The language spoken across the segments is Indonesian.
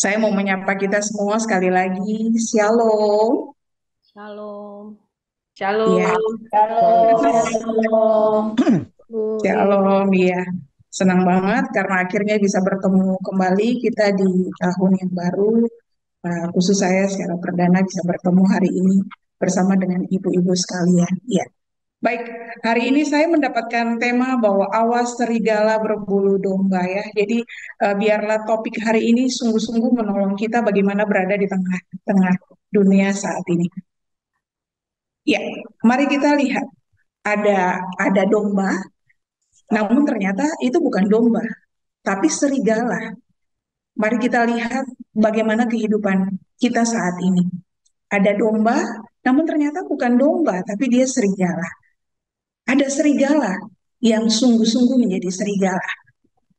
Saya mau menyapa kita semua sekali lagi. Shalom. Shalom, Ya, Shalom, Shalom, shalom. Bu I. shalom. Ya, senang banget karena akhirnya bisa bertemu kembali kita di tahun yang baru. Khusus saya secara perdana bisa bertemu hari ini bersama dengan ibu-ibu sekalian. Ya, baik. Hari ini saya mendapatkan tema bahwa awas serigala berbulu domba ya. Jadi biarlah topik hari ini sungguh-sungguh menolong kita bagaimana berada di tengah-tengah dunia saat ini. Ya, mari kita lihat ada domba, namun ternyata itu bukan domba, tapi serigala. Mari kita lihat bagaimana kehidupan kita saat ini. Ada domba, namun ternyata bukan domba, tapi dia serigala. Ada serigala yang sungguh-sungguh menjadi serigala.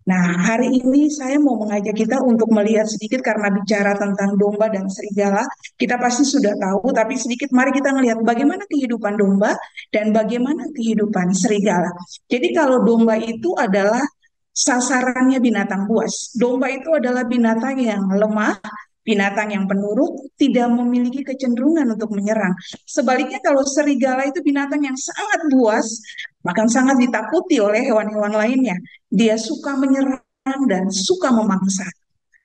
Nah, hari ini saya mau mengajak kita untuk melihat sedikit karena bicara tentang domba dan serigala. Kita pasti sudah tahu, tapi sedikit mari kita melihat bagaimana kehidupan domba dan bagaimana kehidupan serigala. Jadi kalau domba itu adalah sasarannya binatang buas. Domba itu adalah binatang yang lemah, binatang yang penurut, tidak memiliki kecenderungan untuk menyerang. Sebaliknya kalau serigala itu binatang yang sangat buas, bahkan sangat ditakuti oleh hewan-hewan lainnya. Dia suka menyerang dan suka memangsa.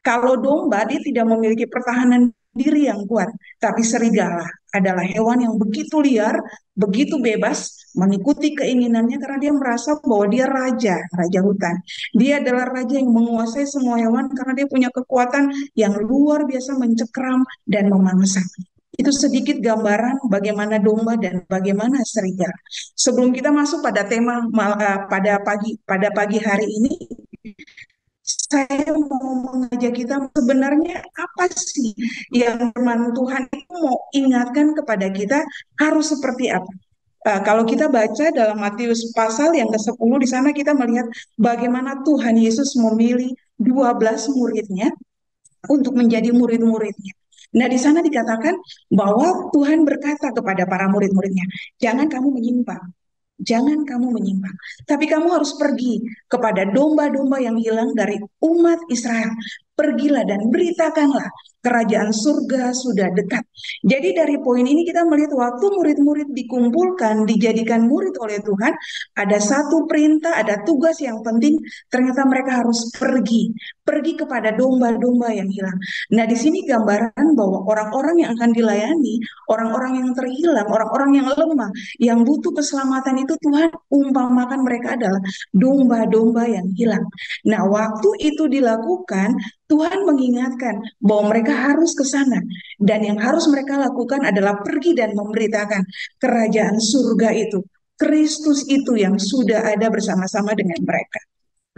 Kalau domba dia tidak memiliki pertahanan diri yang kuat, tapi serigala adalah hewan yang begitu liar, begitu bebas, mengikuti keinginannya karena dia merasa bahwa dia raja, raja hutan. Dia adalah raja yang menguasai semua hewan karena dia punya kekuatan yang luar biasa mencekram dan memangsa. Itu sedikit gambaran bagaimana domba dan bagaimana serigala. Sebelum kita masuk pada tema pada pagi hari ini, saya mau mengajak kita sebenarnya apa sih yang firman Tuhan itu mau ingatkan kepada kita harus seperti apa. Kalau kita baca dalam Matius pasal yang ke-10 di sana kita melihat bagaimana Tuhan Yesus memilih 12 muridnya untuk menjadi murid-muridnya. Nah, di sana dikatakan bahwa Tuhan berkata kepada para murid-muridnya, jangan kamu menyimpang. Jangan kamu menyimpang, tapi kamu harus pergi kepada domba-domba yang hilang dari umat Israel. Pergilah dan beritakanlah kerajaan surga sudah dekat. Jadi dari poin ini kita melihat waktu murid-murid dikumpulkan, dijadikan murid oleh Tuhan, ada satu perintah, ada tugas yang penting, ternyata mereka harus pergi, pergi kepada domba-domba yang hilang. Nah, di sini gambaran bahwa orang-orang yang akan dilayani, orang-orang yang terhilang, orang-orang yang lemah, yang butuh keselamatan itu Tuhan umpamakan mereka adalah domba-domba yang hilang. Nah, waktu itu dilakukan, Tuhan mengingatkan bahwa mereka harus ke sana. Dan yang harus mereka lakukan adalah pergi dan memberitakan kerajaan surga itu. Kristus itu yang sudah ada bersama-sama dengan mereka.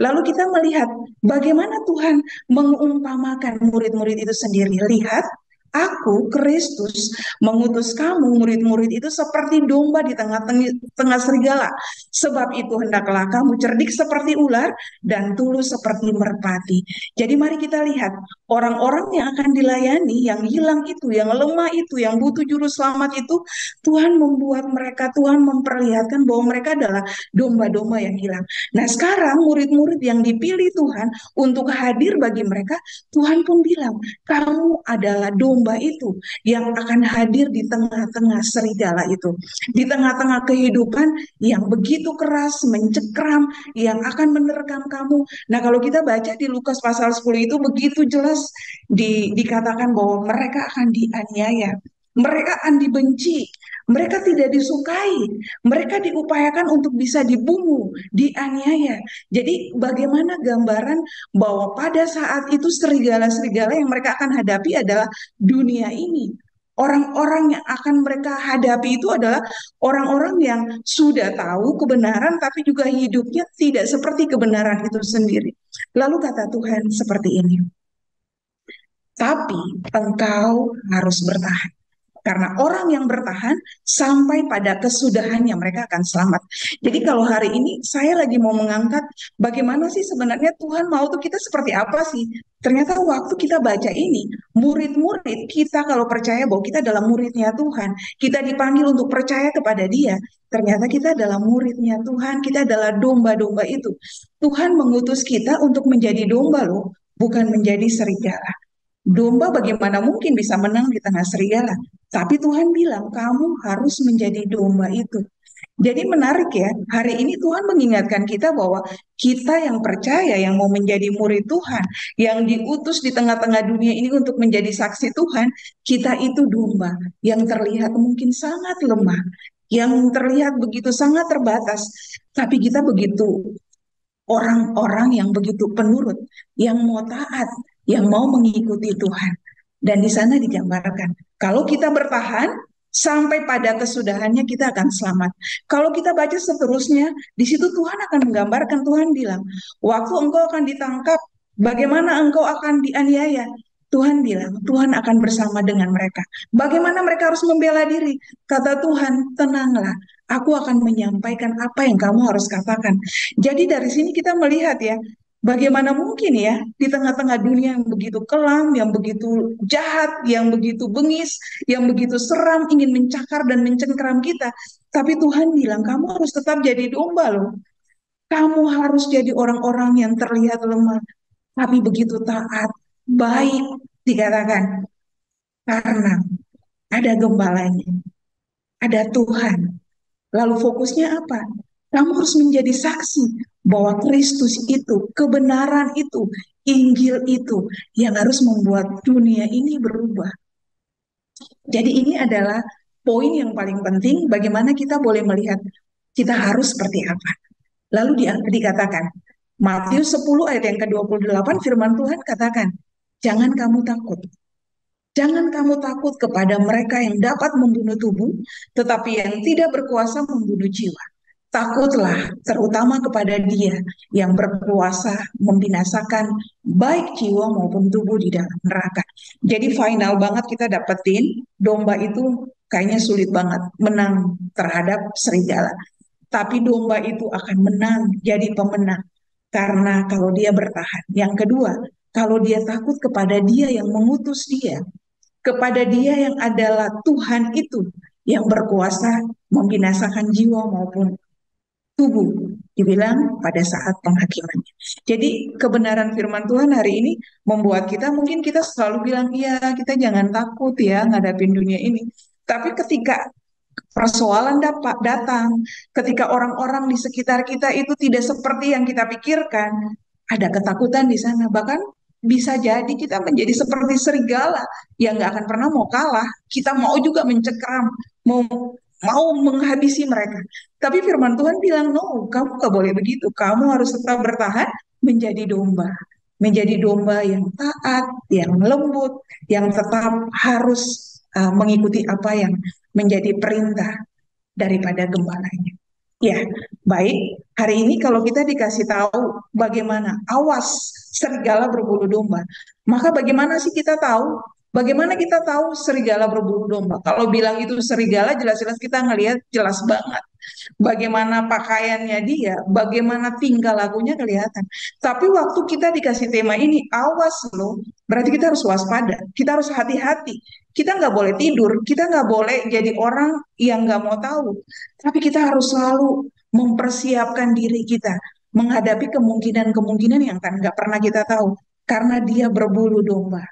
Lalu kita melihat bagaimana Tuhan mengumpamakan murid-murid itu sendiri. Lihat, aku, Kristus, mengutus kamu, murid-murid itu seperti domba di tengah-tengah serigala. Sebab itu hendaklah kamu cerdik seperti ular dan tulus seperti merpati. Jadi mari kita lihat, orang-orang yang akan dilayani, yang hilang itu, yang lemah itu, yang butuh juru selamat itu, Tuhan membuat mereka, Tuhan memperlihatkan bahwa mereka adalah domba-domba yang hilang. Nah, sekarang murid-murid yang dipilih Tuhan untuk hadir bagi mereka, Tuhan pun bilang, kamu adalah domba itu yang akan hadir di tengah-tengah serigala itu. Di tengah-tengah kehidupan yang begitu keras, mencekram, yang akan menerkam kamu. Nah, kalau kita baca di Lukas pasal 10 itu begitu jelas dikatakan bahwa mereka akan dianiaya. Mereka akan dibenci, mereka tidak disukai, mereka diupayakan untuk bisa dibunuh, dianiaya. Jadi bagaimana gambaran bahwa pada saat itu serigala-serigala yang mereka akan hadapi adalah dunia ini. Orang-orang yang akan mereka hadapi itu adalah orang-orang yang sudah tahu kebenaran tapi juga hidupnya tidak seperti kebenaran itu sendiri. Lalu kata Tuhan seperti ini, tapi engkau harus bertahan. Karena orang yang bertahan sampai pada kesudahannya mereka akan selamat. Jadi kalau hari ini saya lagi mau mengangkat bagaimana sih sebenarnya Tuhan mau tuh kita seperti apa sih? Ternyata waktu kita baca ini, murid-murid kita kalau percaya bahwa kita adalah muridnya Tuhan, kita dipanggil untuk percaya kepada Dia. Ternyata kita adalah muridnya Tuhan, kita adalah domba-domba itu. Tuhan mengutus kita untuk menjadi domba loh, bukan menjadi serigala. Domba bagaimana mungkin bisa menang di tengah serigala? Tapi Tuhan bilang, kamu harus menjadi domba itu. Jadi menarik ya, hari ini Tuhan mengingatkan kita bahwa kita yang percaya, yang mau menjadi murid Tuhan, yang diutus di tengah-tengah dunia ini untuk menjadi saksi Tuhan, kita itu domba yang terlihat mungkin sangat lemah, yang terlihat begitu sangat terbatas, tapi kita begitu orang-orang yang begitu penurut, yang mau taat, yang mau mengikuti Tuhan. Dan di sana digambarkan, kalau kita bertahan, sampai pada kesudahannya kita akan selamat. Kalau kita baca seterusnya, di situ Tuhan akan menggambarkan, Tuhan bilang, waktu engkau akan ditangkap, bagaimana engkau akan dianiaya. Tuhan bilang, Tuhan akan bersama dengan mereka. Bagaimana mereka harus membela diri? Kata Tuhan, tenanglah, aku akan menyampaikan apa yang kamu harus katakan. Jadi dari sini kita melihat ya, bagaimana mungkin ya di tengah-tengah dunia yang begitu kelam, yang begitu jahat, yang begitu bengis, yang begitu seram, ingin mencakar dan mencengkeram kita. Tapi Tuhan bilang, kamu harus tetap jadi domba loh. Kamu harus jadi orang-orang yang terlihat lemah, tapi begitu taat, baik dikatakan. Karena ada gembalanya, ada Tuhan. Lalu fokusnya apa? Kamu harus menjadi saksi bahwa Kristus itu, kebenaran itu, Injil itu yang harus membuat dunia ini berubah. Jadi ini adalah poin yang paling penting bagaimana kita boleh melihat kita harus seperti apa. Lalu dikatakan, Matius 10 ayat yang ke-28 firman Tuhan katakan, jangan kamu takut. Jangan kamu takut kepada mereka yang dapat membunuh tubuh, tetapi yang tidak berkuasa membunuh jiwa. Takutlah terutama kepada Dia yang berkuasa membinasakan baik jiwa maupun tubuh di dalam neraka. Jadi final banget kita dapetin domba itu kayaknya sulit banget menang terhadap serigala. Tapi domba itu akan menang jadi pemenang karena kalau dia bertahan. Yang kedua, kalau dia takut kepada Dia yang mengutus dia, kepada Dia yang adalah Tuhan itu yang berkuasa membinasakan jiwa maupun tubuh, dibilang pada saat penghakimannya. Jadi kebenaran firman Tuhan hari ini membuat kita, mungkin kita selalu bilang, iya kita jangan takut ya ngadapin dunia ini. Tapi ketika persoalan dapat datang, ketika orang-orang di sekitar kita itu tidak seperti yang kita pikirkan, ada ketakutan di sana. Bahkan bisa jadi kita menjadi seperti serigala yang nggak akan pernah mau kalah. Kita mau juga mencekram, mau mau menghabisi mereka. Tapi firman Tuhan bilang, no, kamu nggak boleh begitu. Kamu harus tetap bertahan menjadi domba. Menjadi domba yang taat, yang lembut, yang tetap harus mengikuti apa yang menjadi perintah daripada gembalanya. Ya, baik. Hari ini kalau kita dikasih tahu bagaimana awas serigala berbulu domba, maka bagaimana sih kita tahu? Bagaimana kita tahu serigala berbulu domba? Kalau bilang itu serigala, jelas-jelas kita ngelihat jelas banget. Bagaimana pakaiannya dia, bagaimana tingkah lakunya kelihatan. Tapi waktu kita dikasih tema ini, awas loh, berarti kita harus waspada, kita harus hati-hati. Kita nggak boleh tidur, kita nggak boleh jadi orang yang nggak mau tahu. Tapi kita harus selalu mempersiapkan diri kita menghadapi kemungkinan-kemungkinan yang kan nggak pernah kita tahu. Karena dia berbulu domba.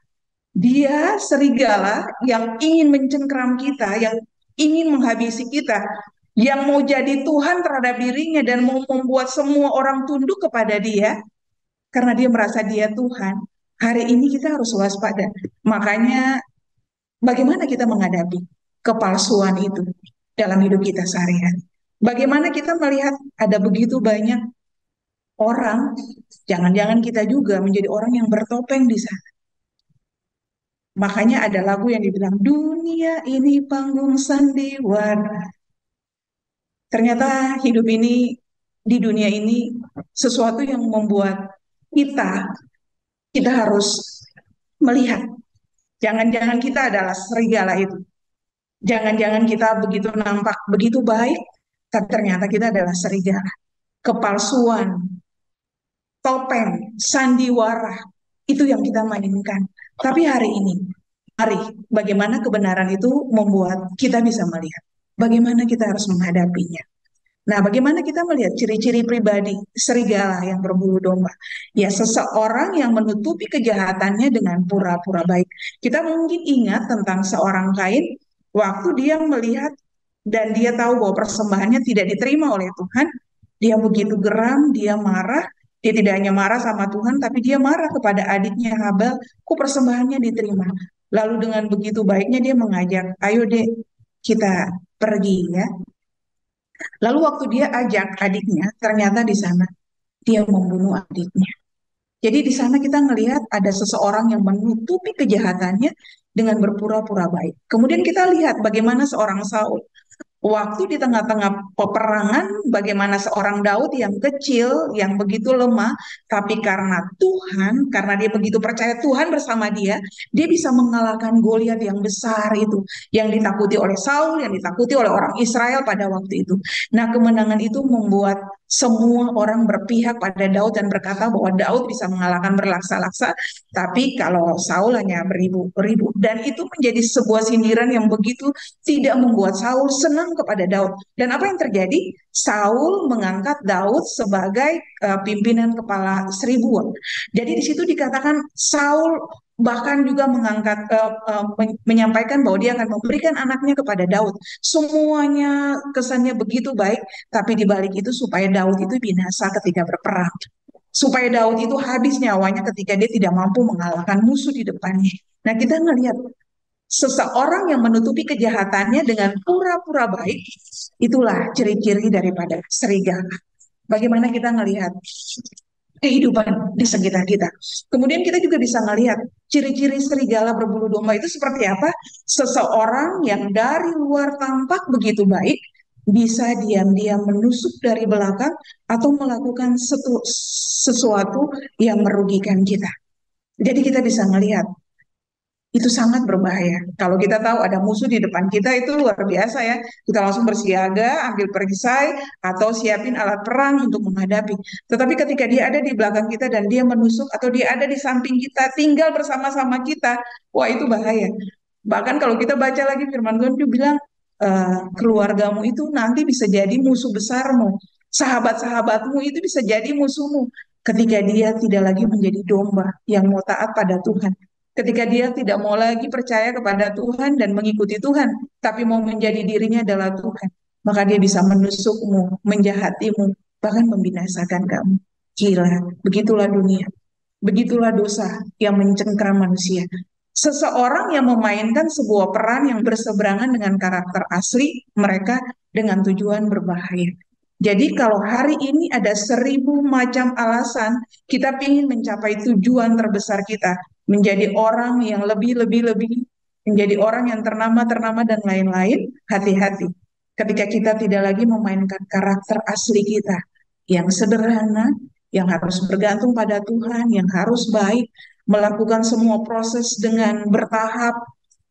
Dia serigala yang ingin mencengkeram kita, yang ingin menghabisi kita, yang mau jadi Tuhan terhadap dirinya dan mau membuat semua orang tunduk kepada dia karena dia merasa dia Tuhan. Hari ini kita harus waspada. Makanya bagaimana kita menghadapi kepalsuan itu dalam hidup kita sehari-hari? Bagaimana kita melihat ada begitu banyak orang, jangan-jangan kita juga menjadi orang yang bertopeng di sana. Makanya ada lagu yang dibilang, dunia ini panggung sandiwara. Ternyata hidup ini, di dunia ini, sesuatu yang membuat kita harus melihat. Jangan-jangan kita adalah serigala itu. Jangan-jangan kita begitu nampak, begitu baik, tapi ternyata kita adalah serigala. Kepalsuan, topeng, sandiwara, itu yang kita mainkan. Tapi hari ini, mari bagaimana kebenaran itu membuat kita bisa melihat bagaimana kita harus menghadapinya. Nah, bagaimana kita melihat ciri-ciri pribadi serigala yang berbulu domba? Ya, seseorang yang menutupi kejahatannya dengan pura-pura baik. Kita mungkin ingat tentang seorang Kain waktu dia melihat dan dia tahu bahwa persembahannya tidak diterima oleh Tuhan. Dia begitu geram, dia marah. Dia tidak hanya marah sama Tuhan, tapi dia marah kepada adiknya Habel, kok persembahannya diterima. Lalu dengan begitu baiknya dia mengajak, ayo dek, kita pergi ya. Lalu waktu dia ajak adiknya, ternyata di sana dia membunuh adiknya. Jadi di sana kita melihat ada seseorang yang menutupi kejahatannya dengan berpura-pura baik. Kemudian kita lihat bagaimana seorang Saul waktu di tengah-tengah peperangan, bagaimana seorang Daud yang kecil, yang begitu lemah, tapi karena Tuhan, karena dia begitu percaya Tuhan bersama dia bisa mengalahkan Goliat yang besar itu, yang ditakuti oleh Saul, yang ditakuti oleh orang Israel pada waktu itu. Nah, kemenangan itu membuat semua orang berpihak pada Daud dan berkata bahwa Daud bisa mengalahkan berlaksa-laksa, tapi kalau Saul hanya beribu-ribu. Dan itu menjadi sebuah sindiran yang begitu tidak membuat Saul senang kepada Daud. Dan apa yang terjadi? Saul mengangkat Daud sebagai pimpinan kepala seribuan. Jadi di situ dikatakan Saul bahkan juga menyampaikan bahwa dia akan memberikan anaknya kepada Daud. Semuanya kesannya begitu baik, tapi di balik itu supaya Daud itu binasa ketika berperang. Supaya Daud itu habis nyawanya ketika dia tidak mampu mengalahkan musuh di depannya. Nah, kita ngelihat seseorang yang menutupi kejahatannya dengan pura-pura baik, itulah ciri-ciri daripada serigala. Bagaimana kita melihat kehidupan di sekitar kita. Kemudian kita juga bisa melihat ciri-ciri serigala berbulu domba itu seperti apa. Seseorang yang dari luar tampak begitu baik, bisa diam-diam menusuk dari belakang atau melakukan sesuatu yang merugikan kita. Jadi kita bisa melihat itu sangat berbahaya. Kalau kita tahu ada musuh di depan kita itu luar biasa ya. Kita langsung bersiaga, ambil perisai, atau siapin alat perang untuk menghadapi. Tetapi ketika dia ada di belakang kita dan dia menusuk, atau dia ada di samping kita, tinggal bersama-sama kita, wah itu bahaya. Bahkan kalau kita baca lagi firman Tuhan, dia bilang, keluargamu itu nanti bisa jadi musuh besarmu. Sahabat-sahabatmu itu bisa jadi musuhmu. Ketika dia tidak lagi menjadi domba yang mau taat pada Tuhan, ketika dia tidak mau lagi percaya kepada Tuhan dan mengikuti Tuhan, tapi mau menjadi dirinya adalah Tuhan, maka dia bisa menusukmu, menjahatimu, bahkan membinasakan kamu. Gila, begitulah dunia. Begitulah dosa yang mencengkram manusia. Seseorang yang memainkan sebuah peran yang berseberangan dengan karakter asli mereka dengan tujuan berbahaya. Jadi kalau hari ini ada 1000 macam alasan kita ingin mencapai tujuan terbesar kita, menjadi orang yang lebih, menjadi orang yang ternama, dan lain-lain, hati-hati. Ketika kita tidak lagi memainkan karakter asli kita, yang sederhana, yang harus bergantung pada Tuhan, yang harus baik, melakukan semua proses dengan bertahap.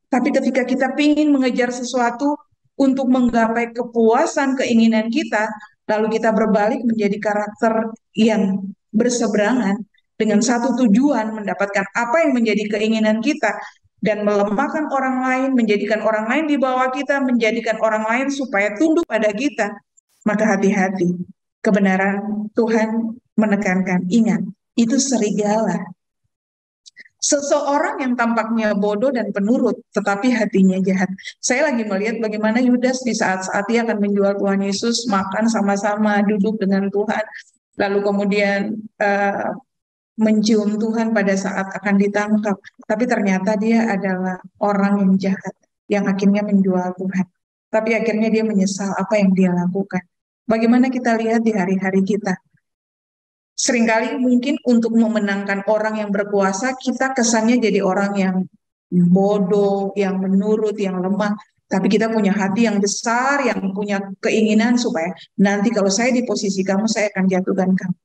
Tapi ketika kita ingin mengejar sesuatu untuk menggapai kepuasan keinginan kita, lalu kita berbalik menjadi karakter yang berseberangan dengan satu tujuan mendapatkan apa yang menjadi keinginan kita dan melemahkan orang lain, menjadikan orang lain di bawah kita, menjadikan orang lain supaya tunduk pada kita, maka hati-hati. Kebenaran Tuhan menekankan, ingat, itu serigala. Seseorang yang tampaknya bodoh dan penurut, tetapi hatinya jahat. Saya lagi melihat bagaimana Yudas di saat-saat dia akan menjual Tuhan Yesus, makan sama-sama, duduk dengan Tuhan, lalu kemudian mencium Tuhan pada saat akan ditangkap. Tapi ternyata dia adalah orang yang jahat, yang akhirnya menjual Tuhan. Tapi akhirnya dia menyesal apa yang dia lakukan. Bagaimana kita lihat di hari-hari kita? Seringkali mungkin untuk memenangkan orang yang berkuasa, kita kesannya jadi orang yang bodoh, yang menurut, yang lemah. Tapi kita punya hati yang besar, yang punya keinginan supaya nanti kalau saya di posisi kamu, saya akan jatuhkan kamu.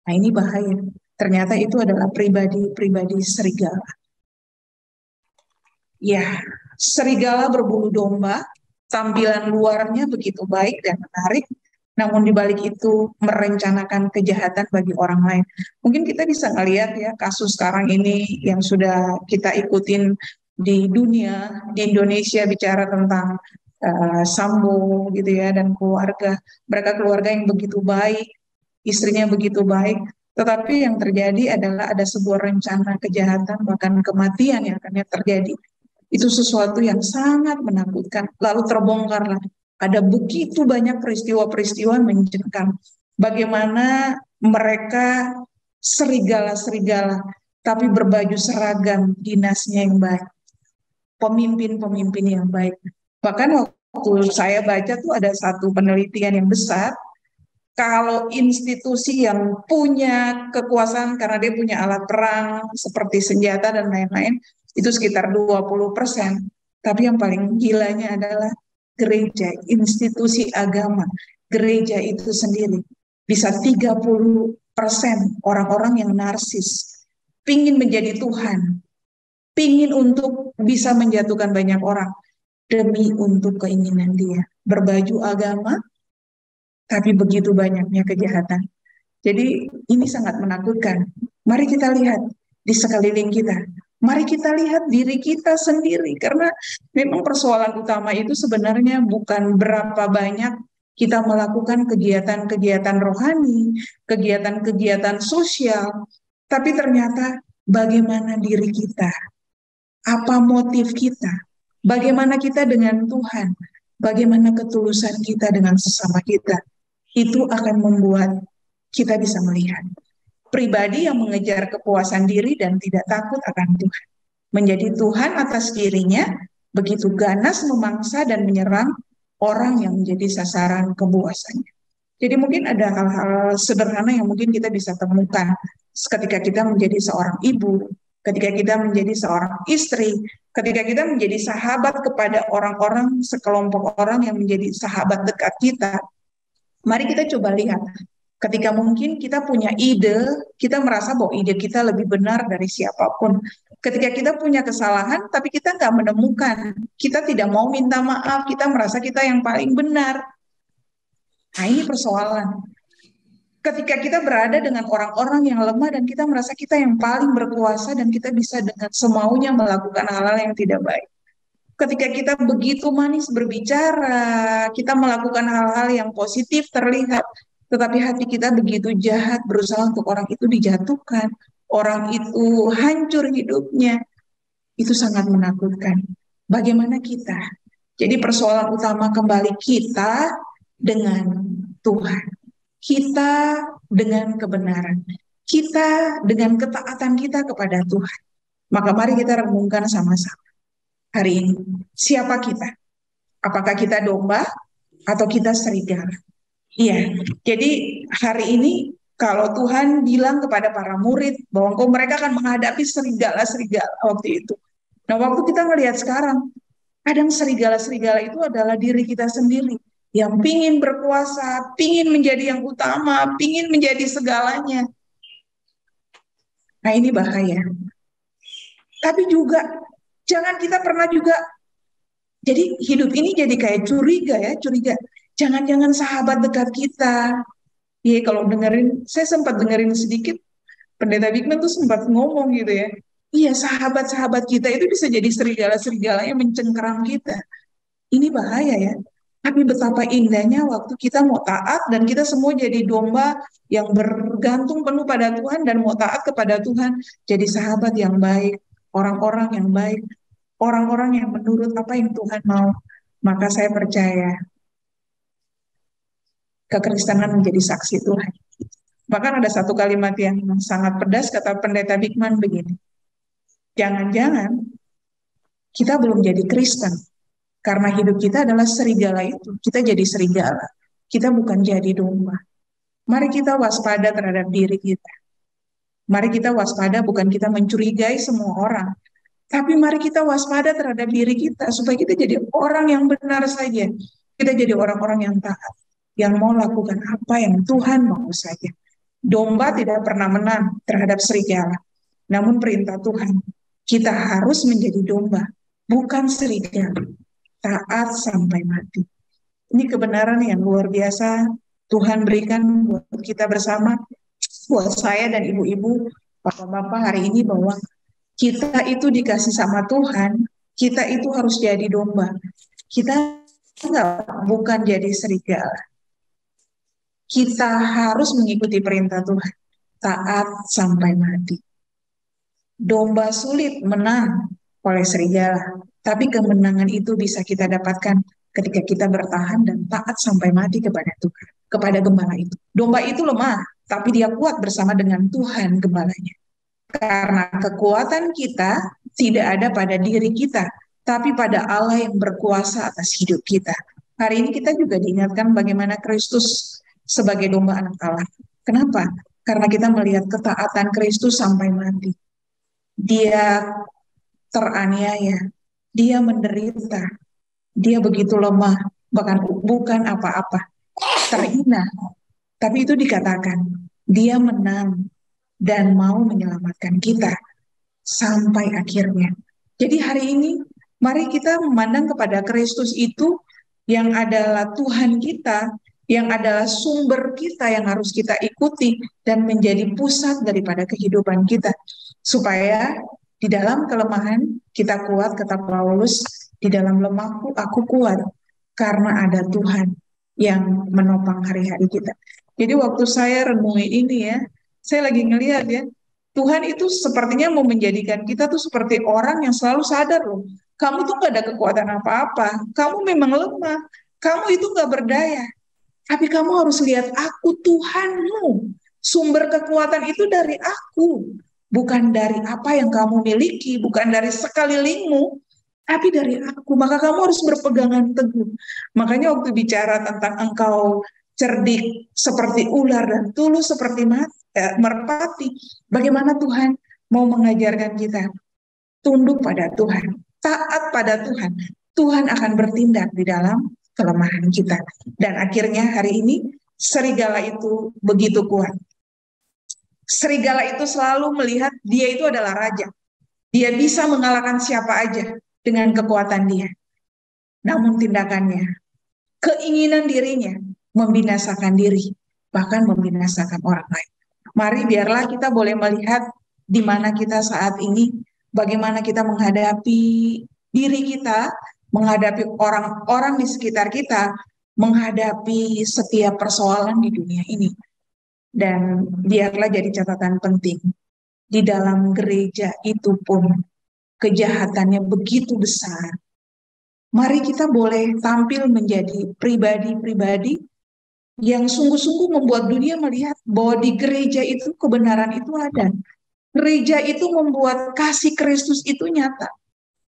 Nah ini bahaya. Ternyata itu adalah pribadi serigala. Ya, serigala berbulu domba, tampilan luarnya begitu baik dan menarik, namun di balik itu merencanakan kejahatan bagi orang lain. Mungkin kita bisa ngelihat ya kasus sekarang ini yang sudah kita ikutin di dunia, di Indonesia bicara tentang Sambo gitu ya, dan keluarga. Mereka keluarga yang begitu baik, istrinya begitu baik, tetapi yang terjadi adalah ada sebuah rencana kejahatan, bahkan kematian yang akan terjadi. Itu sesuatu yang sangat menakutkan. Lalu terbongkarlah. Ada begitu banyak peristiwa-peristiwa mencengkam. Bagaimana mereka serigala-serigala, tapi berbaju seragam dinasnya yang baik. Pemimpin-pemimpin yang baik. Bahkan waktu saya baca tuh ada satu penelitian yang besar, kalau institusi yang punya kekuasaan karena dia punya alat perang seperti senjata dan lain-lain, itu sekitar 20%. Tapi yang paling gilanya adalah gereja, institusi agama. Gereja itu sendiri bisa 30% orang-orang yang narsis, pingin menjadi Tuhan, pingin untuk bisa menjatuhkan banyak orang demi untuk keinginan dia. Berbaju agama, tapi begitu banyaknya kejahatan. Jadi ini sangat menakutkan. Mari kita lihat di sekeliling kita. Mari kita lihat diri kita sendiri. Karena memang persoalan utama itu sebenarnya bukan berapa banyak kita melakukan kegiatan-kegiatan rohani, kegiatan-kegiatan sosial, tapi ternyata bagaimana diri kita, apa motif kita, bagaimana kita dengan Tuhan, bagaimana ketulusan kita dengan sesama kita. Itu akan membuat kita bisa melihat pribadi yang mengejar kepuasan diri dan tidak takut akan Tuhan. Menjadi Tuhan atas dirinya, begitu ganas memangsa dan menyerang orang yang menjadi sasaran kepuasannya. Jadi mungkin ada hal-hal sederhana yang mungkin kita bisa temukan ketika kita menjadi seorang ibu, ketika kita menjadi seorang istri, ketika kita menjadi sahabat kepada orang-orang, sekelompok orang yang menjadi sahabat dekat kita. Mari kita coba lihat, ketika mungkin kita punya ide, kita merasa bahwa ide kita lebih benar dari siapapun. Ketika kita punya kesalahan, tapi kita nggak menemukan, kita tidak mau minta maaf, kita merasa kita yang paling benar. Nah ini persoalan. Ketika kita berada dengan orang-orang yang lemah dan kita merasa kita yang paling berkuasa dan kita bisa dengan semaunya melakukan hal-hal yang tidak baik. Ketika kita begitu manis berbicara, kita melakukan hal-hal yang positif terlihat, tetapi hati kita begitu jahat, berusaha untuk orang itu dijatuhkan, orang itu hancur hidupnya, itu sangat menakutkan. Bagaimana kita? Jadi persoalan utama kembali kita dengan Tuhan, kita dengan kebenaran, kita dengan ketaatan kita kepada Tuhan. Maka mari kita renungkan sama-sama hari ini, siapa kita? Apakah kita domba atau kita serigala? Iya, jadi hari ini kalau Tuhan bilang kepada para murid bahwa mereka akan menghadapi serigala-serigala waktu itu. Nah, waktu kita melihat sekarang, kadang serigala-serigala itu adalah diri kita sendiri yang pingin berkuasa, pingin menjadi yang utama, pingin menjadi segalanya. Nah, ini bahaya. Tapi juga jangan kita pernah juga, jadi hidup ini jadi kayak curiga ya, curiga. Jangan-jangan sahabat dekat kita. Iya, kalau dengerin, saya sempat dengerin sedikit, Pendeta Bigman tuh sempat ngomong gitu ya. Iya, sahabat-sahabat kita itu bisa jadi serigala-serigala yang mencengkeram kita. Ini bahaya ya. Tapi betapa indahnya waktu kita mau taat dan kita semua jadi domba yang bergantung penuh pada Tuhan dan mau taat kepada Tuhan. Jadi sahabat yang baik, orang-orang yang baik, orang-orang yang menurut apa yang Tuhan mau. Maka saya percaya kekristenan menjadi saksi Tuhan. Bahkan ada satu kalimat yang sangat pedas, kata Pendeta Bigman begini. Jangan-jangan kita belum jadi Kristen. Karena hidup kita adalah serigala itu. Kita jadi serigala. Kita bukan jadi domba. Mari kita waspada terhadap diri kita. Mari kita waspada bukan kita mencurigai semua orang. Tapi mari kita waspada terhadap diri kita. Supaya kita jadi orang yang benar saja. Kita jadi orang-orang yang taat. Yang mau lakukan apa yang Tuhan mau saja. Domba tidak pernah menang terhadap serigala. Namun perintah Tuhan, kita harus menjadi domba. Bukan serigala. Taat sampai mati. Ini kebenaran yang luar biasa Tuhan berikan buat kita bersama, buat saya dan ibu-ibu, bapak-bapak hari ini bahwa kita itu dikasih sama Tuhan, kita itu harus jadi domba. Kita enggak, bukan jadi serigala. Kita harus mengikuti perintah Tuhan, taat sampai mati. Domba sulit menang oleh serigala, tapi kemenangan itu bisa kita dapatkan ketika kita bertahan dan taat sampai mati kepada Tuhan, kepada gembala itu. Domba itu lemah, tapi dia kuat bersama dengan Tuhan gembalanya. Karena kekuatan kita tidak ada pada diri kita, tapi pada Allah yang berkuasa atas hidup kita. Hari ini kita juga diingatkan bagaimana Kristus sebagai domba anak Allah. Kenapa? Karena kita melihat ketaatan Kristus sampai mati. Dia teraniaya, dia menderita, dia begitu lemah, bahkan bukan apa-apa, terhina. Tapi itu dikatakan, dia menang dan mau menyelamatkan kita sampai akhirnya. Jadi hari ini, mari kita memandang kepada Kristus itu yang adalah Tuhan kita, yang adalah sumber kita yang harus kita ikuti dan menjadi pusat daripada kehidupan kita. Supaya di dalam kelemahan kita kuat, kata Paulus, di dalam lemahku aku kuat karena ada Tuhan yang menopang hari-hari kita. Jadi waktu saya renungi ini ya, saya lagi ngelihat ya, Tuhan itu sepertinya mau menjadikan kita tuh seperti orang yang selalu sadar loh, kamu tuh gak ada kekuatan apa-apa, kamu memang lemah, kamu itu gak berdaya, tapi kamu harus lihat aku Tuhanmu, sumber kekuatan itu dari aku, bukan dari apa yang kamu miliki, bukan dari sekelilingmu, tapi dari aku. Maka kamu harus berpegangan teguh. Makanya waktu bicara tentang engkau cerdik seperti ular dan tulus seperti merpati, bagaimana Tuhan mau mengajarkan kita tunduk pada Tuhan, taat pada Tuhan. Tuhan akan bertindak di dalam kelemahan kita. Dan akhirnya hari ini serigala itu begitu kuat. Serigala itu selalu melihat dia itu adalah raja. Dia bisa mengalahkan siapa aja dengan kekuatan dia. Namun tindakannya, keinginan dirinya membinasakan diri, bahkan membinasakan orang lain. Mari biarlah kita boleh melihat di mana kita saat ini, bagaimana kita menghadapi diri kita, menghadapi orang-orang di sekitar kita, menghadapi setiap persoalan di dunia ini. Dan biarlah jadi catatan penting, di dalam gereja itu pun kejahatannya begitu besar. Mari kita boleh tampil menjadi pribadi-pribadi yang sungguh-sungguh membuat dunia melihat bahwa di gereja itu kebenaran itu ada. Gereja itu membuat kasih Kristus itu nyata.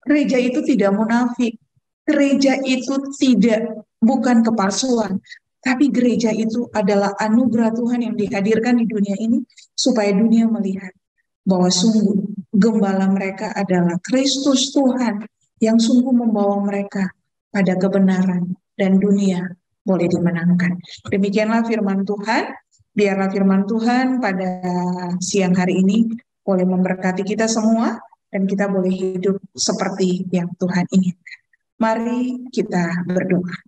Gereja itu tidak munafik. Gereja itu bukan kepalsuan. Tapi gereja itu adalah anugerah Tuhan yang dihadirkan di dunia ini supaya dunia melihat bahwa sungguh gembala mereka adalah Kristus Tuhan yang sungguh membawa mereka pada kebenaran dan dunia boleh dimenangkan. Demikianlah firman Tuhan. Biarlah firman Tuhan pada siang hari ini boleh memberkati kita semua dan kita boleh hidup seperti yang Tuhan inginkan. Mari kita berdoa.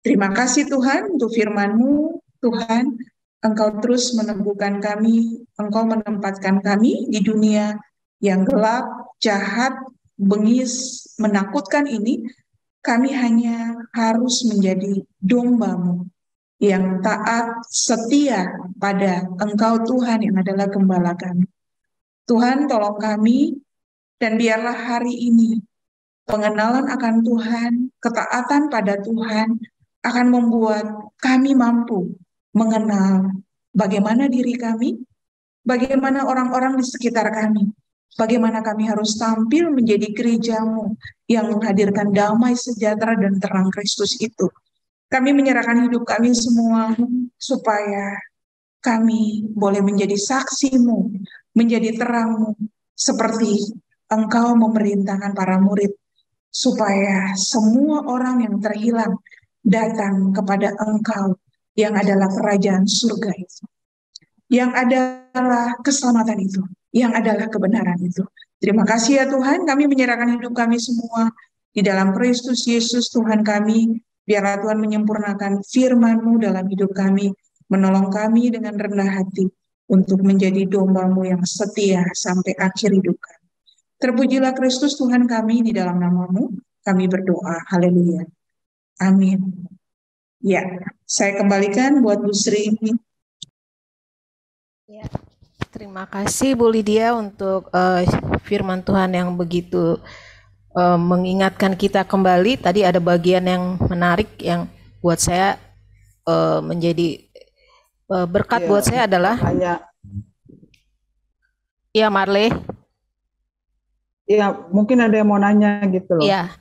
Terima kasih Tuhan untuk firman-Mu, Tuhan. Engkau terus meneguhkan kami, Engkau menempatkan kami di dunia yang gelap, jahat, bengis, menakutkan ini. Kami hanya harus menjadi domba-Mu yang taat, setia pada Engkau Tuhan yang adalah gembala kami. Tuhan tolong kami, dan biarlah hari ini pengenalan akan Tuhan, ketaatan pada Tuhan akan membuat kami mampu mengenal bagaimana diri kami, bagaimana orang-orang di sekitar kami, bagaimana kami harus tampil menjadi gereja-Mu yang menghadirkan damai, sejahtera, dan terang Kristus itu. Kami menyerahkan hidup kami semua supaya kami boleh menjadi saksi-Mu, menjadi terang-Mu, seperti Engkau memerintahkan para murid, supaya semua orang yang terhilang datang kepada Engkau yang adalah kerajaan surga itu, yang adalah keselamatan itu, yang adalah kebenaran itu. Terima kasih ya Tuhan, kami menyerahkan hidup kami semua di dalam Kristus Yesus Tuhan kami. Biarlah Tuhan menyempurnakan firman-Mu dalam hidup kami, menolong kami dengan rendah hati untuk menjadi domba-Mu yang setia sampai akhir hidup kami. Terpujilah Kristus Tuhan kami, di dalam nama-Mu kami berdoa. Haleluya. Amin. Ya, saya kembalikan buat Bu Sri. Ya, terima kasih Bu Lydia untuk firman Tuhan yang begitu mengingatkan kita kembali. Tadi ada bagian yang menarik yang buat saya menjadi berkat buat saya adalah ya Marley. Ya, mungkin ada yang mau nanya gitu loh. Ya,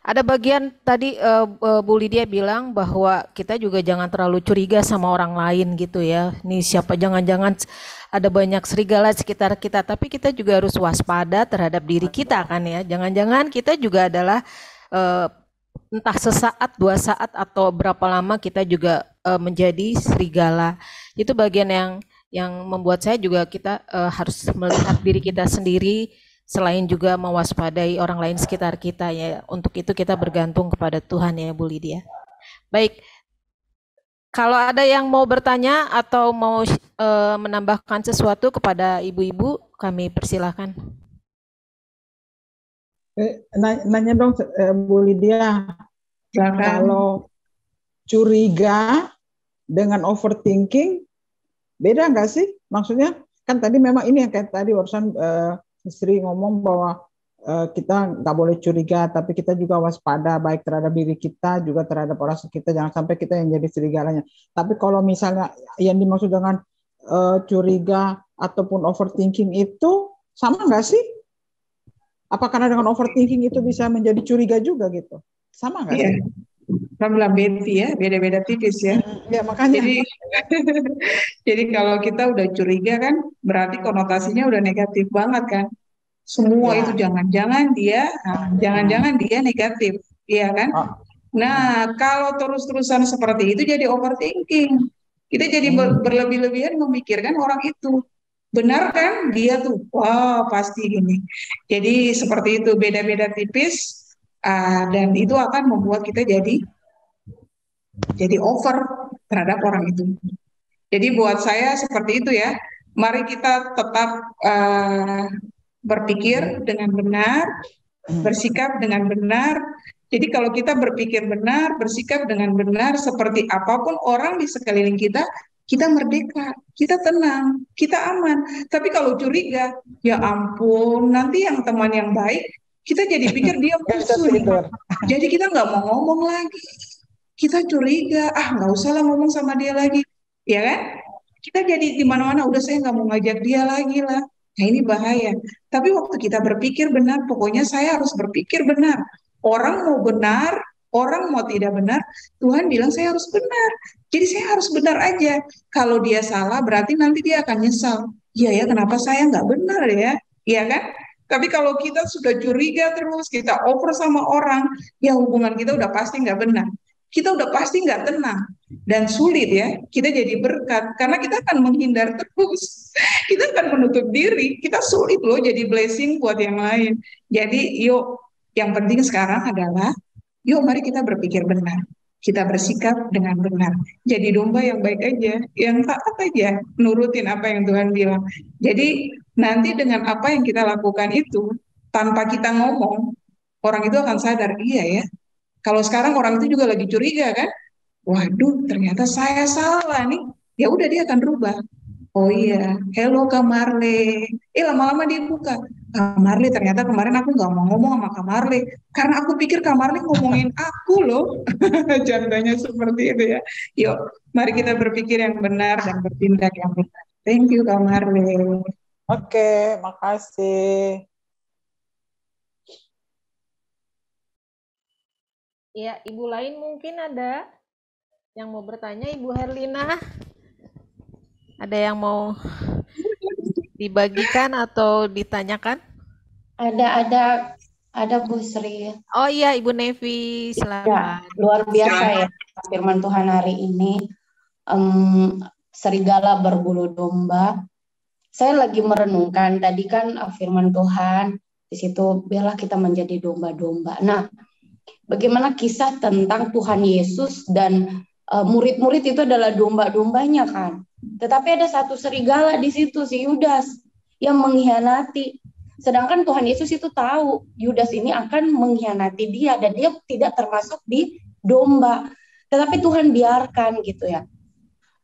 ada bagian tadi Bu Lydia bilang bahwa kita juga jangan terlalu curiga sama orang lain gitu ya. Nih siapa, jangan-jangan ada banyak serigala sekitar kita, tapi kita juga harus waspada terhadap diri kita kan ya. Jangan-jangan kita juga adalah entah sesaat, 2 saat atau berapa lama kita juga menjadi serigala. Itu bagian yang membuat saya juga kita harus melihat diri kita sendiri, selain juga mewaspadai orang lain sekitar kita ya. Untuk itu kita bergantung kepada Tuhan ya Bu Lydia. Baik, kalau ada yang mau bertanya atau mau menambahkan sesuatu kepada ibu-ibu, kami persilahkan. Nanya dong Bu Lydia, kalau curiga dengan overthinking beda nggak sih? Maksudnya kan tadi memang ini yang kayak tadi barusan Sri ngomong bahwa kita nggak boleh curiga, tapi kita juga waspada baik terhadap diri kita juga terhadap orang sekitar, jangan sampai kita yang jadi serigalanya. Tapi kalau misalnya yang dimaksud dengan curiga ataupun overthinking itu sama nggak sih? Apa karena dengan overthinking itu bisa menjadi curiga juga gitu? Sama nggak sih? Alhamdulillah Betty ya, beda-beda tipis ya. Ya makanya. Jadi kalau kita udah curiga kan, berarti konotasinya udah negatif banget kan. Semua itu jangan-jangan dia negatif, iya kan? Nah, kalau terus-terusan seperti itu jadi overthinking. Kita jadi berlebih-lebihan memikirkan orang itu. Benar kan? Dia tuh, wah pasti gini. Jadi seperti itu, beda-beda tipis. Dan itu akan membuat kita jadi over terhadap orang itu. Jadi buat saya seperti itu ya. Mari kita tetap berpikir dengan benar, bersikap dengan benar. Jadi kalau kita berpikir benar, bersikap dengan benar, seperti apapun orang di sekeliling kita merdeka, kita tenang, kita aman. Tapi kalau curiga, ya ampun, nanti yang teman yang baik, kita jadi pikir dia musuh nih. Jadi kita nggak mau ngomong lagi. Kita curiga, nggak usah lah ngomong sama dia lagi. Ya kan? Kita jadi di mana-mana, udah saya nggak mau ngajak dia lagi lah. Nah ini bahaya. Tapi waktu kita berpikir benar, pokoknya saya harus berpikir benar. Orang mau benar, orang mau tidak benar, Tuhan bilang saya harus benar. Jadi saya harus benar aja. Kalau dia salah, berarti nanti dia akan nyesal. Iya ya, kenapa saya nggak benar ya? Iya kan? Tapi kalau kita sudah curiga terus, kita over sama orang, ya hubungan kita udah pasti nggak benar. Kita udah pasti nggak tenang dan sulit ya. Kita jadi berkat karena kita akan menghindar terus. Kita akan menutup diri. Kita sulit loh jadi blessing buat yang lain. Jadi yuk, yang penting sekarang adalah yuk mari kita berpikir benar. Kita bersikap dengan benar. Jadi domba yang baik aja, yang taat aja, nurutin apa yang Tuhan bilang. Jadi nanti dengan apa yang kita lakukan itu, tanpa kita ngomong, orang itu akan sadar, iya ya. Kalau sekarang orang itu juga lagi curiga kan, waduh ternyata saya salah nih. Ya udah dia akan rubah. Oh iya, hello Kak Marle. Lama-lama dia buka. Kak Marle, ternyata kemarin aku nggak mau ngomong sama Kak Marle. Karena aku pikir Kak Marle ngomongin aku loh. Contohnya seperti itu ya. Yuk, mari kita berpikir yang benar dan bertindak yang benar. Thank you Kak Marle. Oke, makasih. Ya, ibu lain mungkin ada yang mau bertanya, Ibu Herlina. Ada yang mau dibagikan atau ditanyakan? Ada Bu Sri. Oh iya, Ibu Nevi, silakan. Ya, luar biasa ya firman Tuhan hari ini. Serigala berbulu domba. Saya lagi merenungkan tadi kan firman Tuhan di situ bela kita menjadi domba-domba. Nah, bagaimana kisah tentang Tuhan Yesus dan murid-murid itu adalah domba-dombanya kan. Tetapi ada satu serigala di situ, si Yudas, yang mengkhianati. Sedangkan Tuhan Yesus itu tahu Yudas ini akan mengkhianati dia dan dia tidak termasuk di domba. Tetapi Tuhan biarkan gitu ya.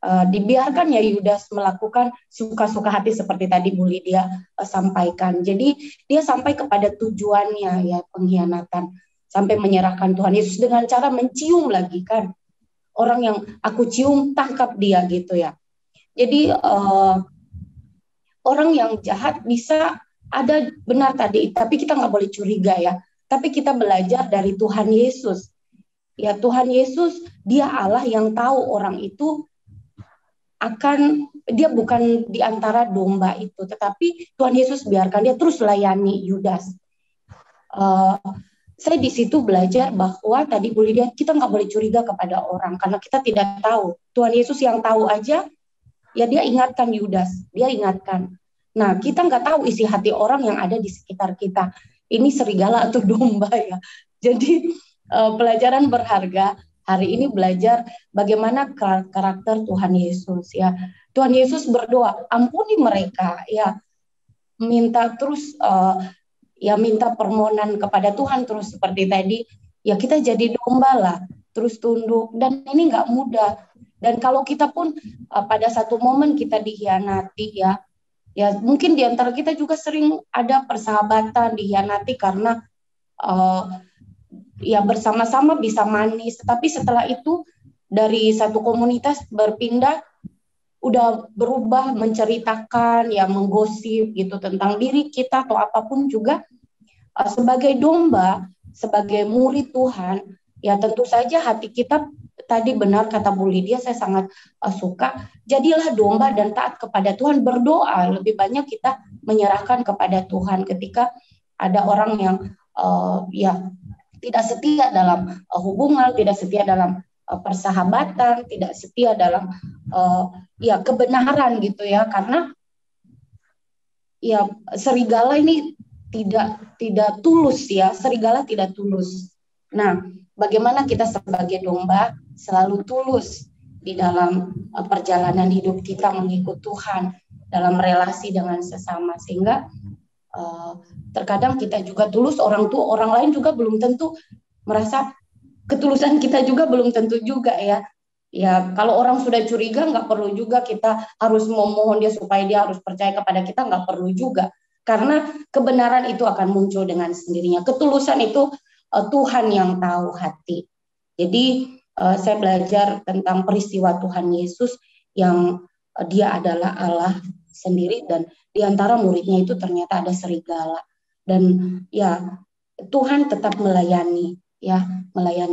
Dibiarkan ya Yudas melakukan suka-suka hati seperti tadi Bu Lydia sampaikan. Jadi dia sampai kepada tujuannya ya, pengkhianatan, sampai menyerahkan Tuhan Yesus dengan cara mencium lagi kan. Orang yang aku cium, tangkap dia gitu ya. Jadi orang yang jahat bisa ada benar tadi, tapi kita nggak boleh curiga ya. Tapi kita belajar dari Tuhan Yesus. Ya Tuhan Yesus, dia Allah yang tahu orang itu dia bukan di antara domba itu, tetapi Tuhan Yesus biarkan dia terus layani Yudas. Saya di situ belajar bahwa tadi Bu Lydia, kita nggak boleh curiga kepada orang karena kita tidak tahu. Tuhan Yesus yang tahu aja, ya dia ingatkan Yudas, dia ingatkan. Nah kita nggak tahu isi hati orang yang ada di sekitar kita. Ini serigala atau domba ya. Jadi pelajaran berharga. Hari ini belajar bagaimana karakter Tuhan Yesus ya. Tuhan Yesus berdoa, ampuni mereka ya. Minta terus ya minta permohonan kepada Tuhan terus seperti tadi. Ya kita jadi domba lah, terus tunduk dan ini nggak mudah. Dan kalau kita pun pada satu momen kita dikhianati ya. Ya mungkin di antara kita juga sering ada persahabatan dikhianati karena ya bersama-sama bisa manis, tapi setelah itu dari satu komunitas berpindah udah berubah menceritakan ya menggosip gitu tentang diri kita atau apapun juga. Sebagai domba, sebagai murid Tuhan, ya tentu saja hati kita tadi benar kata Bu Lydia, saya sangat suka, jadilah domba dan taat kepada Tuhan, berdoa, lebih banyak kita menyerahkan kepada Tuhan ketika ada orang yang ya tidak setia dalam hubungan, tidak setia dalam persahabatan, tidak setia dalam ya kebenaran gitu ya, karena ya serigala ini tidak tulus ya, serigala tidak tulus. Nah, bagaimana kita sebagai domba selalu tulus di dalam perjalanan hidup kita mengikut Tuhan dalam relasi dengan sesama, sehingga terkadang kita juga tulus, orang lain juga belum tentu merasa ketulusan kita juga belum tentu juga ya. Ya kalau orang sudah curiga nggak perlu juga kita harus memohon dia supaya dia harus percaya kepada kita, nggak perlu juga, karena kebenaran itu akan muncul dengan sendirinya. Ketulusan itu Tuhan yang tahu hati. Jadi saya belajar tentang peristiwa Tuhan Yesus yang dia adalah Allah sendiri dan di antara muridnya itu ternyata ada serigala, dan ya Tuhan tetap melayani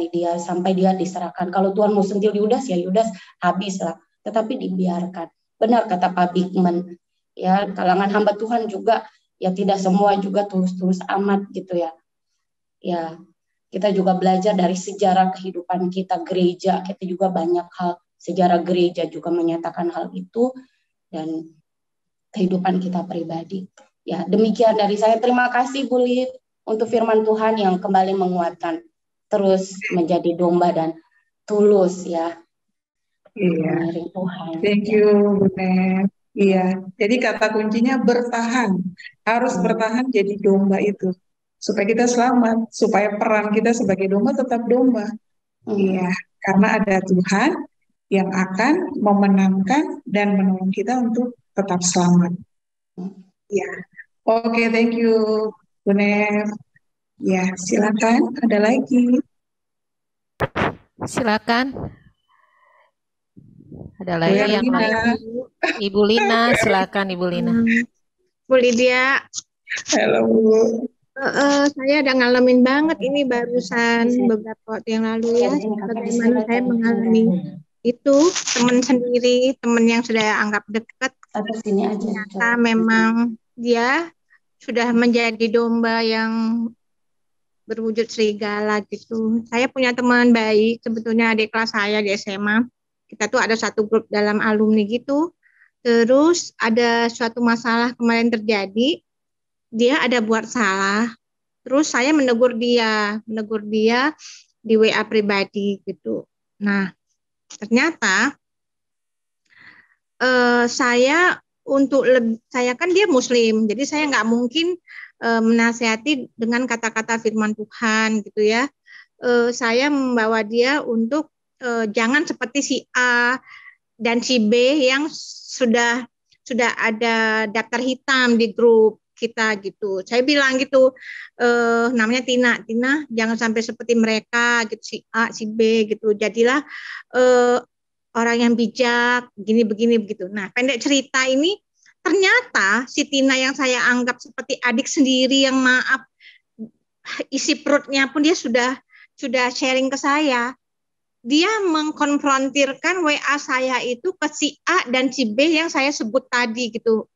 dia sampai dia diserahkan. Kalau Tuhan mau sentil Yudas ya Yudas habis lah, tetapi dibiarkan. Benar kata Pak Bigman ya, kalangan hamba Tuhan juga ya tidak semua juga tulus-tulus amat gitu ya. Ya kita juga belajar dari sejarah kehidupan kita gereja, kita juga banyak hal sejarah gereja juga menyatakan hal itu dan kehidupan kita pribadi. Ya, demikian dari saya. Terima kasih Bu Lid untuk firman Tuhan yang kembali menguatkan terus menjadi domba dan tulus ya. Iya. Tuhan. Thank you Bu Nef. Iya. Jadi kata kuncinya bertahan. Harus bertahan jadi domba itu. Supaya kita selamat, supaya peran kita sebagai domba tetap domba. Iya, karena ada Tuhan yang akan memenangkan dan menolong kita untuk tetap selamat. Ya, oke, thank you, Bu Nef. Ya, silakan. Ada lagi? Silakan. Ada lagi yang lain? Ibu Lina, silakan Ibu Lina. Bu Lydia. Halo Bu. Saya ada ngalamin banget ini barusan beberapa waktu yang lalu ya, bagaimana saya mengalami itu teman sendiri, teman yang sudah anggap dekat, ternyata memang dia sudah menjadi domba yang berwujud serigala gitu. Saya punya teman baik, sebetulnya adik kelas saya di SMA. Kita tuh ada satu grup dalam alumni gitu. Terus ada suatu masalah kemarin terjadi, dia ada buat salah. Terus saya menegur dia di WA pribadi gitu. Nah, ternyata saya kan dia Muslim, jadi saya nggak mungkin menasihati dengan kata-kata firman Tuhan gitu ya. Saya membawa dia untuk jangan seperti si A dan si B yang sudah ada daftar hitam di grup kita gitu. Saya bilang gitu, namanya Tina jangan sampai seperti mereka gitu, si A, si B gitu. Jadilah orang yang bijak, begini begitu. Nah, pendek cerita ini ternyata si Tina yang saya anggap seperti adik sendiri yang maaf isi perutnya pun dia sudah sharing ke saya. Dia mengkonfrontirkan WA saya itu ke si A dan si B yang saya sebut tadi gitu,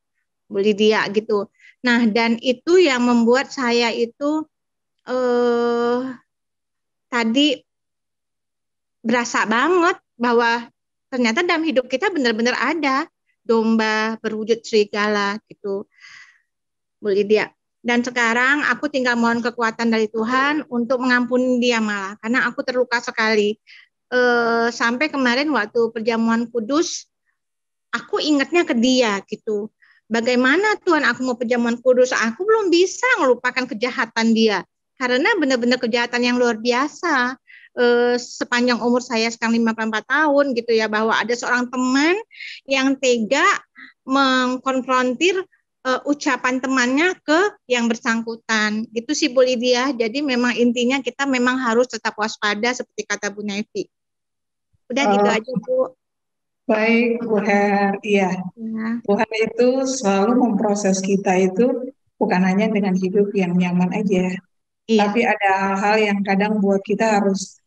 Bu Lydia gitu. Nah, dan itu yang membuat saya itu tadi berasa banget bahwa ternyata dalam hidup kita benar-benar ada domba berwujud serigala gitu, Bu Lydia. Dan sekarang aku tinggal mohon kekuatan dari Tuhan untuk mengampuni dia malah, karena aku terluka sekali. Sampai kemarin waktu perjamuan kudus, aku ingatnya ke dia gitu. Bagaimana Tuhan aku mau perjamuan kudus, aku belum bisa melupakan kejahatan dia. Karena benar-benar kejahatan yang luar biasa. Sepanjang umur saya sekarang 54 tahun gitu ya, bahwa ada seorang teman yang tega mengkonfrontir ucapan temannya ke yang bersangkutan. Gitu sih Bu Lydia. Jadi memang intinya kita memang harus tetap waspada seperti kata Bu Nevi. Udah gitu aja Bu. Baik, Bu Her. Iya, Ya. Tuhan itu selalu memproses kita itu bukan hanya dengan hidup yang nyaman aja, Iya. tapi ada hal-hal yang kadang buat kita harus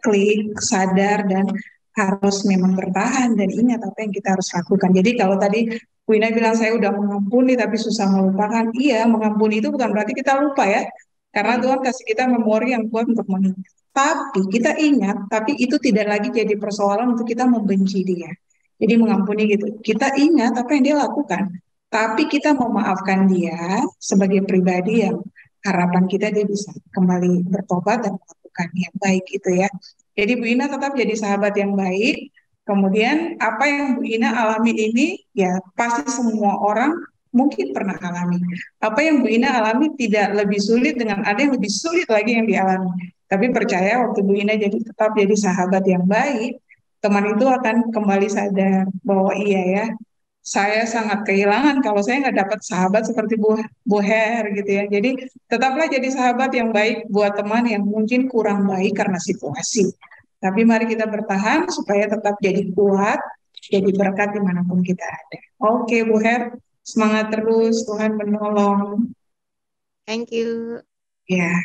klik, sadar, dan harus memang bertahan dan ingat apa yang kita harus lakukan. Jadi kalau tadi Bu Ina bilang saya udah mengampuni tapi susah melupakan, iya mengampuni itu bukan berarti kita lupa ya, karena Tuhan kasih kita memori yang kuat untuk mengingat. Tapi kita ingat, tapi itu tidak lagi jadi persoalan untuk kita membenci dia. Jadi mengampuni gitu. Kita ingat apa yang dia lakukan, tapi kita memaafkan dia sebagai pribadi yang harapan kita dia bisa kembali bertobat dan melakukan yang baik gitu ya. Jadi Bu Ina tetap jadi sahabat yang baik. Kemudian apa yang Bu Ina alami ini ya pasti semua orang mungkin pernah alami. Apa yang Bu Ina alami tidak lebih sulit dengan ada yang lebih sulit lagi yang dialami. Tapi percaya waktu Bu Ina tetap jadi sahabat yang baik, teman itu akan kembali sadar bahwa iya ya, saya sangat kehilangan kalau saya nggak dapat sahabat seperti Bu Her gitu ya. Jadi tetaplah jadi sahabat yang baik buat teman yang mungkin kurang baik karena situasi. Tapi mari kita bertahan supaya tetap jadi kuat, jadi berkat dimanapun kita ada. Oke Bu Her, semangat terus, Tuhan menolong. Thank you. Ya.